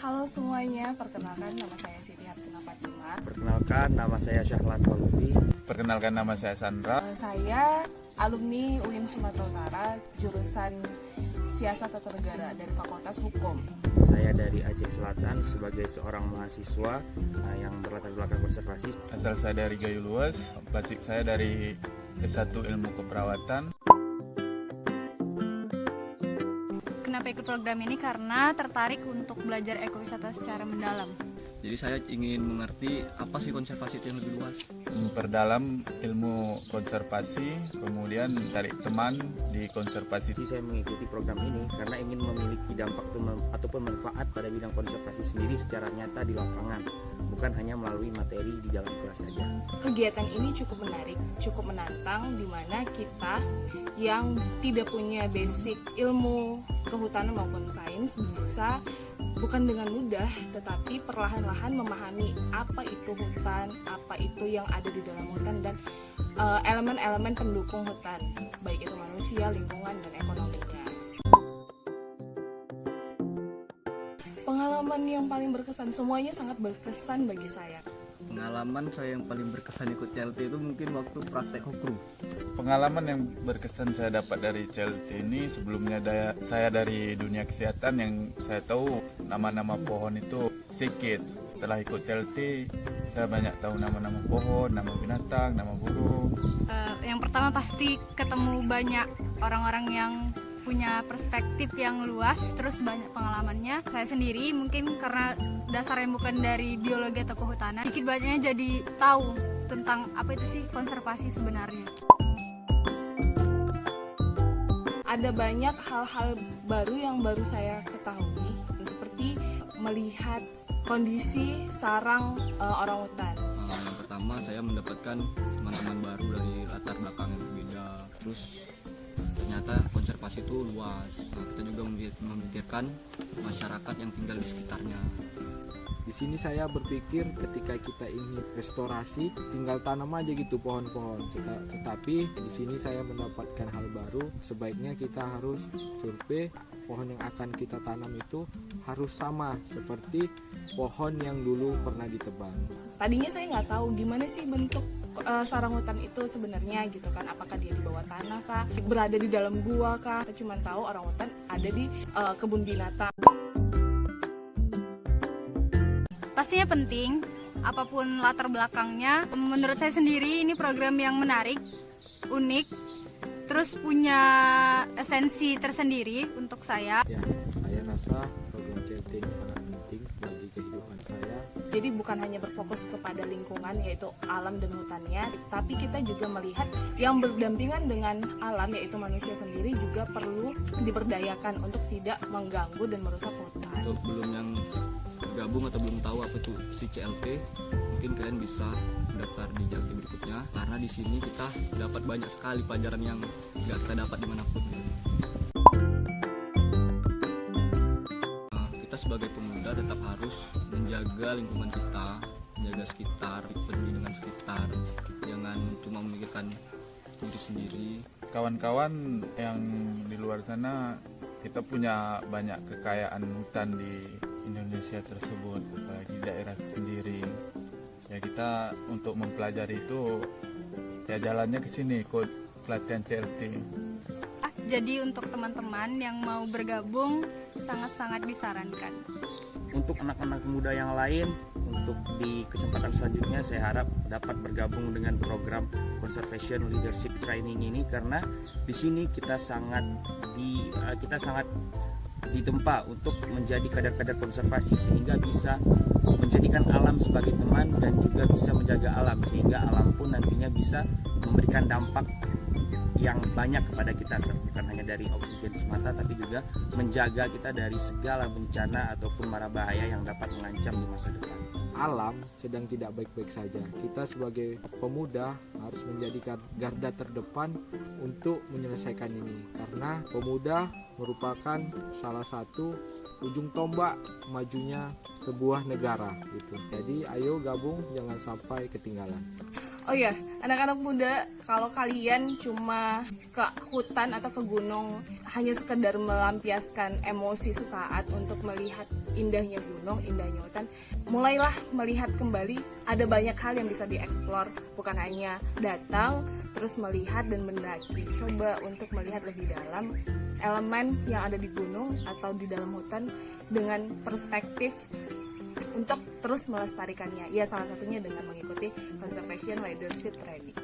Halo semuanya, perkenalkan nama saya Siti Hartina Fatimah. Perkenalkan, nama saya Syahlan Walubi. Perkenalkan, nama saya Sandra. Saya alumni UIN Sumatera Utara, jurusan Siasat Tata Negara dari Fakultas Hukum. Saya dari Aceh Selatan sebagai seorang mahasiswa yang berlatar belakang konservasi. Asal saya dari Gayo Luas, basic saya dari S1 Ilmu Keperawatan. Kenapa ikut program ini? Karena tertarik untuk belajar ekowisata secara mendalam. Jadi saya ingin mengerti apa sih konservasi itu yang lebih luas. Memperdalam ilmu konservasi, kemudian tarik teman di konservasi. Jadi saya mengikuti program ini karena ingin memiliki dampak ataupun manfaat pada bidang konservasi sendiri secara nyata di lapangan, bukan hanya melalui materi di dalam kelas saja. Kegiatan ini cukup menarik, cukup menantang, di mana kita yang tidak punya basic ilmu kehutanan maupun sains bisa bukan dengan mudah, tetapi perlahan-lahan memahami apa itu hutan, apa itu yang ada di dalam hutan, dan elemen-elemen pendukung hutan, baik itu manusia, lingkungan, dan ekonominya. Pengalaman yang paling berkesan, semuanya sangat berkesan bagi saya. Pengalaman saya yang paling berkesan ikut CLT itu mungkin waktu praktek hokru. Pengalaman yang berkesan saya dapat dari CLT ini, sebelumnya saya dari dunia kesehatan yang saya tahu nama-nama pohon itu sedikit. Setelah ikut CLT, saya banyak tahu nama-nama pohon, nama binatang, nama burung. Yang pertama pasti ketemu banyak orang-orang yang punya perspektif yang luas, terus banyak pengalamannya. Saya sendiri mungkin karena dasarnya bukan dari biologi atau kehutanan, dikit banyaknya jadi tahu tentang apa itu sih konservasi sebenarnya. Ada banyak hal-hal baru yang baru saya ketahui, seperti melihat kondisi sarang orang hutan. Yang pertama saya mendapatkan teman-teman baru dari latar belakang yang berbeda. Terus ternyata konservasi itu luas. Kita juga memikirkan masyarakat yang tinggal di sekitarnya. Di sini saya berpikir ketika kita ingin restorasi, tinggal tanam aja gitu pohon-pohon. Tetapi di sini saya mendapatkan hal baru. Sebaiknya kita harus survei pohon yang akan kita tanam itu harus sama seperti pohon yang dulu pernah ditebang. Tadinya saya nggak tahu gimana sih bentuk sarang hutan itu sebenarnya gitu kan. Apakah dia di bawah tanah kah, berada di dalam gua kah? Kita cuma tahu orang hutan ada di kebun binatang. Pastinya penting, apapun latar belakangnya. Menurut saya sendiri ini program yang menarik, unik, terus punya esensi tersendiri untuk saya. Ya, saya rasa program CLT ini sangat penting bagi kehidupan saya. Jadi bukan hanya berfokus kepada lingkungan yaitu alam dan hutannya, tapi kita juga melihat yang berdampingan dengan alam yaitu manusia sendiri juga perlu diberdayakan untuk tidak mengganggu dan merusak hutan. Untuk belum yang bergabung atau belum tahu apa itu si CLT, mungkin kalian bisa daftar di JLT berikutnya, karena di sini kita dapat banyak sekali pelajaran yang nggak kita dapat dimanapun. Kita sebagai pemuda tetap harus menjaga lingkungan kita, menjaga sekitar, peduli dengan sekitar, jangan cuma memikirkan diri sendiri. Kawan-kawan yang di luar sana, kita punya banyak kekayaan hutan di Indonesia tersebut, di daerah sendiri. Ya, kita untuk mempelajari itu ya jalannya ke sini, ikut pelatihan CLT. Jadi untuk teman-teman yang mau bergabung sangat-sangat disarankan. Untuk anak-anak muda yang lain, untuk di kesempatan selanjutnya saya harap dapat bergabung dengan program Conservation Leadership Training ini, karena di sini kita sangat ditempa untuk menjadi kader-kader konservasi, sehingga bisa menjadikan alam sebagai teman dan juga bisa menjaga alam, sehingga alam pun nantinya bisa memberikan dampak yang banyak kepada kita, bukan hanya dari oksigen semata tapi juga menjaga kita dari segala bencana ataupun mara bahaya yang dapat mengancam di masa depan. Alam sedang tidak baik-baik saja. Kita sebagai pemuda harus menjadi garda terdepan untuk menyelesaikan ini, karena pemuda merupakan salah satu ujung tombak majunya sebuah negara gitu. Jadi ayo gabung, jangan sampai ketinggalan. Oh ya, anak-anak muda, kalau kalian cuma ke hutan atau ke gunung hanya sekedar melampiaskan emosi sesaat untuk melihat indahnya gunung, indahnya hutan, mulailah melihat kembali. Ada banyak hal yang bisa dieksplor, bukan hanya datang terus melihat dan mendaki. Coba untuk melihat lebih dalam elemen yang ada di gunung atau di dalam hutan dengan perspektif untuk terus melestarikannya. Ya, salah satunya dengan mengikuti Conservation Leadership Training.